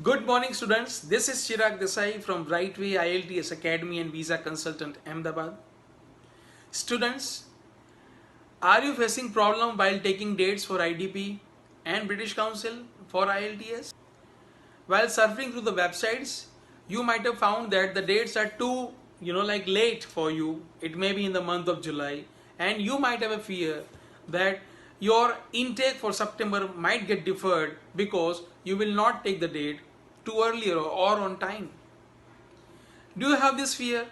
Good morning, students. This is Chirag Desai from Rightway IELTS Academy and Visa Consultant, Ahmedabad. Students, are you facing problem while taking dates for IDP and British Council for IELTS? While surfing through the websites, you might have found that the dates are too, late for you. It may be in the month of July, and you might have a fear that your intake for September might get deferred because you will not take the date too early or on time. Do you have this fear?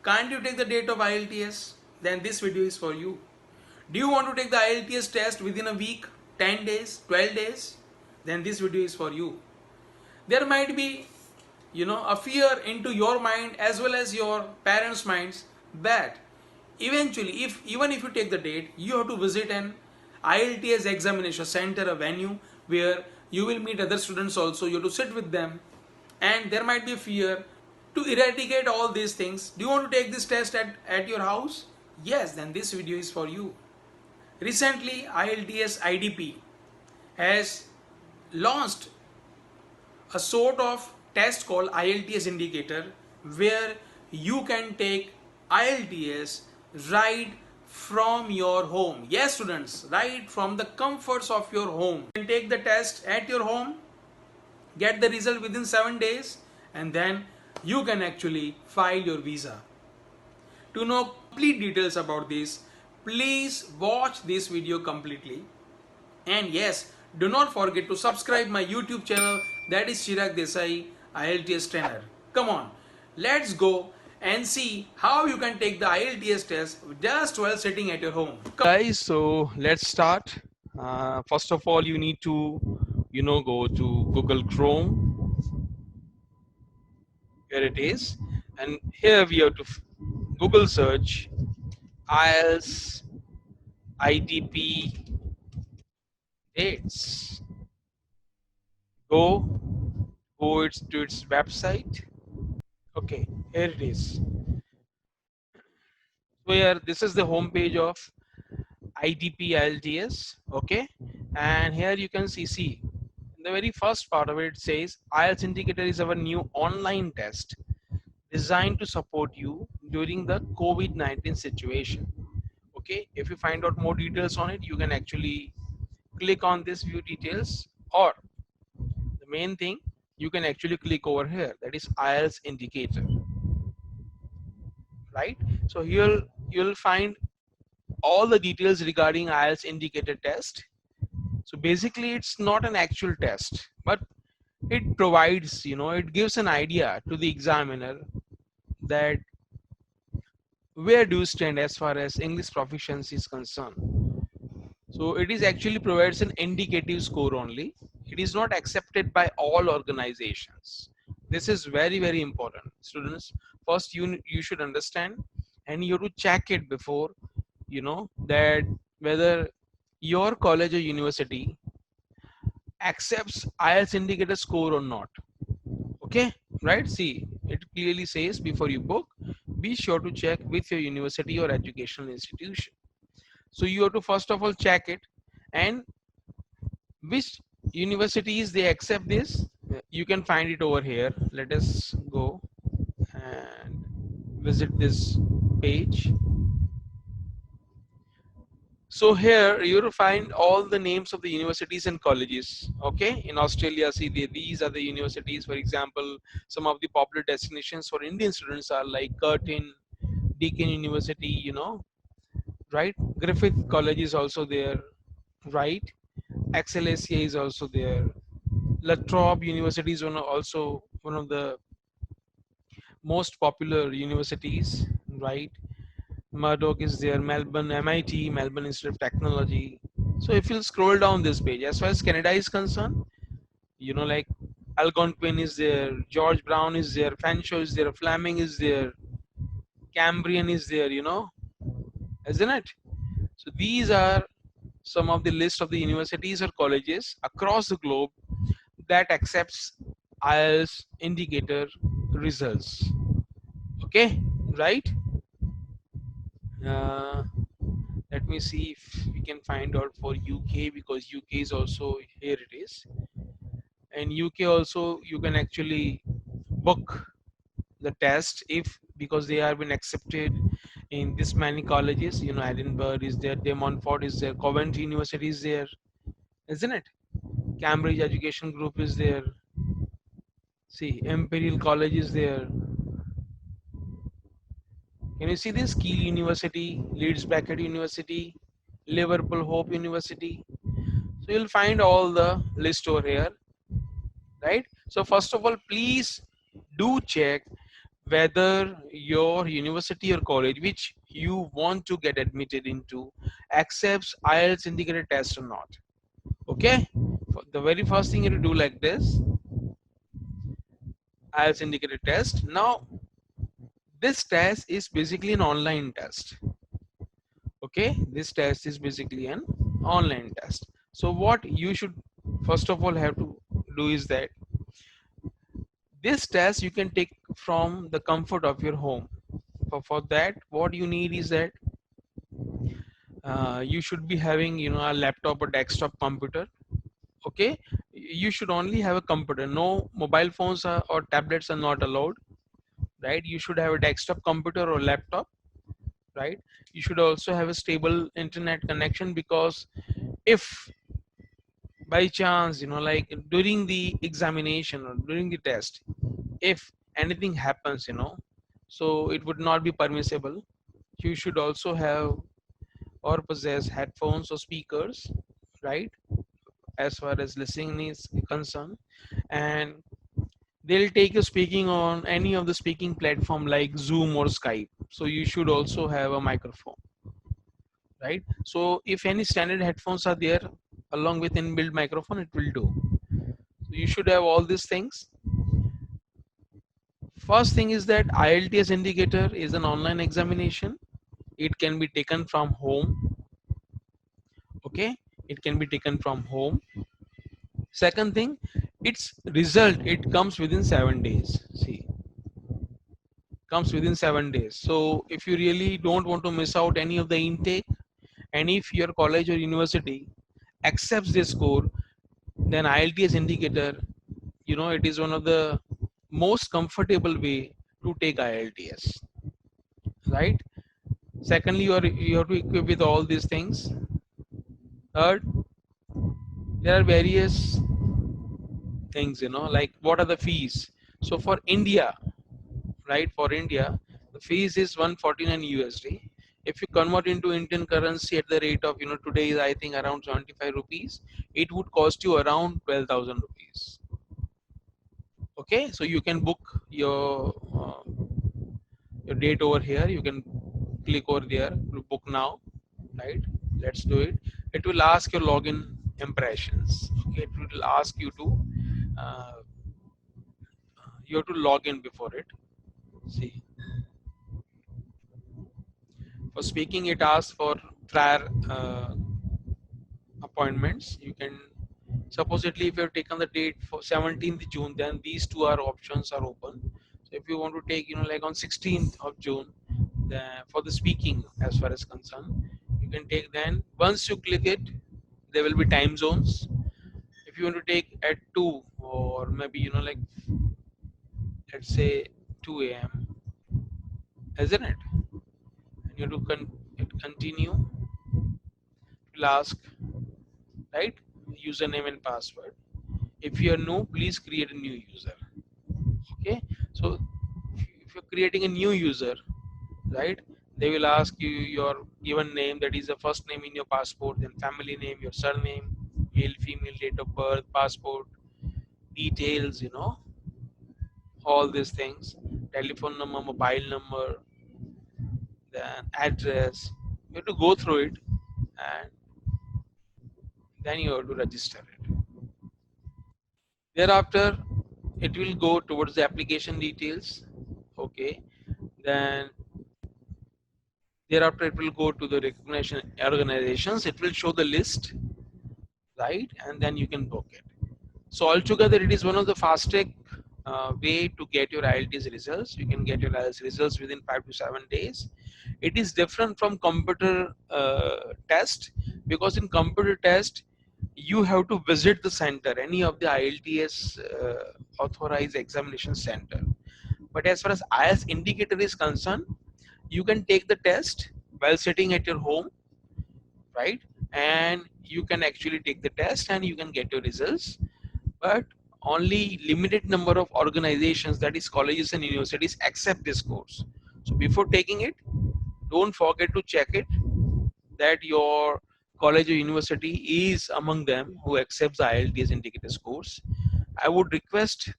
Can't you take the date of IELTS? Then this video is for you. Do you want to take the IELTS test within a week, 10 days, 12 days? Then this video is for you. There might be a fear into your mind as well as your parents' minds that eventually, if even if you take the date, you have to visit an IELTS examination center, a venue where you will meet other students also. You have to sit with them, and there might be a fear. To eradicate all these things, do you want to take this test at your house? Yes, then this video is for you. Recently, IELTS IDP has launched a sort of test called IELTS indicator where you can take IELTS right from your home. Yes, students, right from the comforts of your home. You can take the test at your home, get the result within 7 days, and then you can actually file your visa. To know complete details about this, please watch this video completely. And yes, do not forget to subscribe my YouTube channel, that is Chirag Desai IELTS Trainer. Come on, let's go and see how you can take the IELTS test just while sitting at your home. Guys, so let's start. First of all, you need to go to Google Chrome. Here it is, and here we have to Google search IELTS IDP dates. Go to its website. Okay, here it is. So here, this is the home page of IDP IELTS. Okay, and here you can see the very first part of it says IELTS Indicator is our new online test designed to support you during the COVID-19 situation. Okay, if you find out more details on it, you can actually click on this view details, or the main thing, you can actually click over here, that is IELTS Indicator, right? So you'll find all the details regarding IELTS Indicator test. So basically it's not an actual test, but it provides, it gives an idea to the examiner that where do you stand as far as English proficiency is concerned. So it is actually provides an indicative score only. It is not accepted by all organizations. This is very important, students. First, you should understand, and you have to check it before that whether your college or university accepts IELTS indicator score or not. Okay, right? See, it clearly says before you book, be sure to check with your university or educational institution. So you have to first of all check it, and which universities they accept this. You can find it over here. Let us go and visit this page. So here you will find all the names of the universities and colleges. Okay, in Australia, see these are the universities. For example, some of the popular destinations for Indian students are like Curtin, Deakin University, right? Griffith College is also there, right? XLSA is also there. La Trobe University is also one of the most popular universities, right? Murdoch is there, Melbourne, MIT, Melbourne Institute of Technology. So if you scroll down this page, as far as Canada is concerned, like Algonquin is there, George Brown is there, Fanshawe is there, Fleming is there, Cambrian is there, isn't it? So these are some of the list of the universities or colleges across the globe that accepts IELTS indicator results. Okay, right? Uh, Let me see if we can find out for UK, because UK is also here it is. In UK also you can actually book the test if, because they have been accepted in this many colleges, you know, Edinburgh is there, De Montfort is there, Coventry University is there, isn't it? Cambridge Education Group is there. See, Imperial College is there. Can you see this? Keele University, Leeds Beckett University, Liverpool Hope University. So you'll find all the list over here, right? So first of all, please do check whether your university or college which you want to get admitted into accepts IELTS indicator test or not. Okay, the very first thing you have to do like this, IELTS indicator test. Now this test is basically an online test. Okay, this test is basically an online test. So what you should first of all have to do is that this test you can take from the comfort of your home. For that, what you need is that you should be having, you know, a laptop or desktop computer. Okay, you should only have a computer. No mobile phones or tablets are not allowed, right? You should have a desktop computer or laptop, right? You should also have a stable internet connection, because if by chance, you know, like during the examination or during the test, if anything happens, you know, so it would not be permissible. You should also have or possess headphones or speakers, right, as far as listening is concerned. And they'll take you speaking on any of the speaking platform like Zoom or Skype, so you should also have a microphone, right? So if any standard headphones are there along with inbuilt microphone, it will do. So you should have all these things. First thing is that IELTS indicator is an online examination. It can be taken from home. Okay, it can be taken from home. Second thing, its result, it comes within 7 days. See, comes within 7 days. So if you really don't want to miss out any of the intake, and if your college or university accepts this score, then IELTS indicator, you know, it is one of the most comfortable way to take IELTS, right? Secondly, you have to equip with all these things. Third, there are various things, you know, like what are the fees. So for India, right, for India, the fees is 149 USD. If you convert into Indian currency at the rate of, you know, today is I think around 75 rupees, it would cost you around 12,000 rupees. Okay, so you can book your date over here. You can click over there to book now, right? Let's do it. It will ask your login impressions. Okay, it will ask you to uh, you have to log in before it. See, for speaking, it asks for prior appointments. You can supposedly, if you have taken the date for 17th June, then these two are options are open. So if you want to take, you know, like on 16th of June, then for the speaking as far as concerned, you can take. Then once you click it, there will be time zones. If you want to take at 2 or maybe, you know, like let's say 2 a.m., isn't it? And you have to continue. It will ask, right, username and password. If you are new, please create a new user. Okay, so if you're creating a new user, right, they will ask you your given name, that is the first name in your passport, then family name, your surname, male, female, date of birth, passport details, you know, all these things, telephone number, mobile number, then address. You have to go through it, and then you have to register it. Thereafter, it will go towards the application details. Okay, then thereafter it will go to the recognition organizations. It will show the list, right, and then you can book it. So altogether, it is one of the fastest way to get your IELTS results. You can get your IELTS results within 5 to 7 days. It is different from computer test, because in computer test you have to visit the center, any of the IELTS authorized examination center. But as far as IELTS indicator is concerned, you can take the test while sitting at your home, right? And you can actually take the test and you can get your results. But only limited number of organizations, that is colleges and universities, accept this course. So before taking it, don't forget to check it that your college or university is among them who accepts the IELTS indicators course. I would request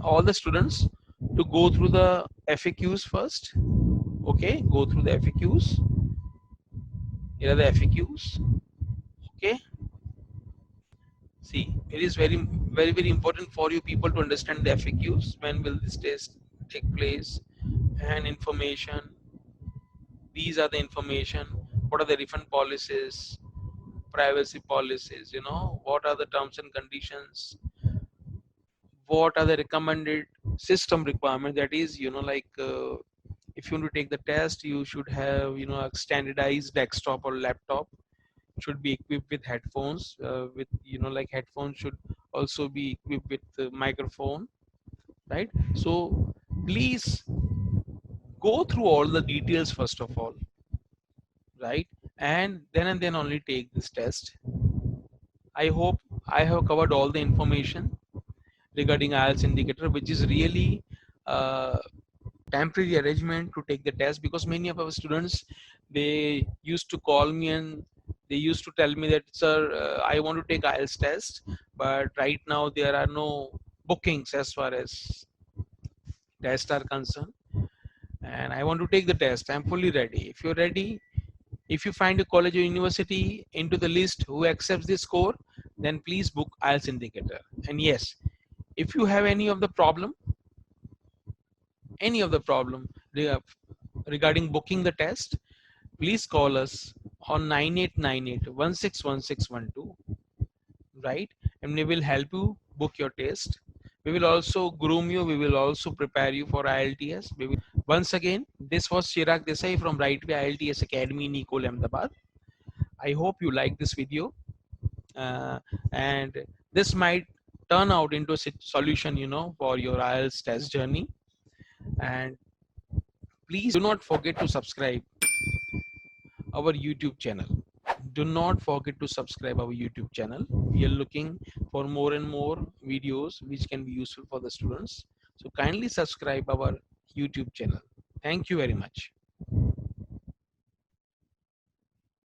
all the students to go through the FAQs first. Okay, go through the FAQs. Here are the FAQs. Okay, see, it is very important for you people to understand the FAQs. When will this test take place? And information. These are the information. What are the refund policies? Privacy policies, what are the terms and conditions, what are the recommended system requirement, that is, if you want to take the test, you should have, a standardized desktop or laptop, should be equipped with headphones, with, headphones should also be equipped with microphone, right? So please go through all the details first of all, right? And then only take this test. I hope I have covered all the information regarding IELTS indicator, which is really temporary arrangement to take the test, because many of our students, they used to call me and they used to tell me that, sir, I want to take IELTS test, but right now there are no bookings as far as tests are concerned, and I want to take the test. I'm fully ready. If you're ready, if you find a college or university into the list who accepts this score, then please book IELTS indicator. And yes, if you have any of the problem regarding booking the test, please call us on 9898 161612, right? And we will help you book your test. We will also groom you, we will also prepare you for IELTS. Once again, this was Chirag Desai from Rightway IELTS Academy in Ecole, Ahmedabad. I hope you like this video, and this might turn out into a solution, for your IELTS test journey. And please do not forget to subscribe our YouTube channel. Do not forget to subscribe our YouTube channel. We are looking for more and more videos which can be useful for the students. So kindly subscribe our YouTube channel. Thank you very much.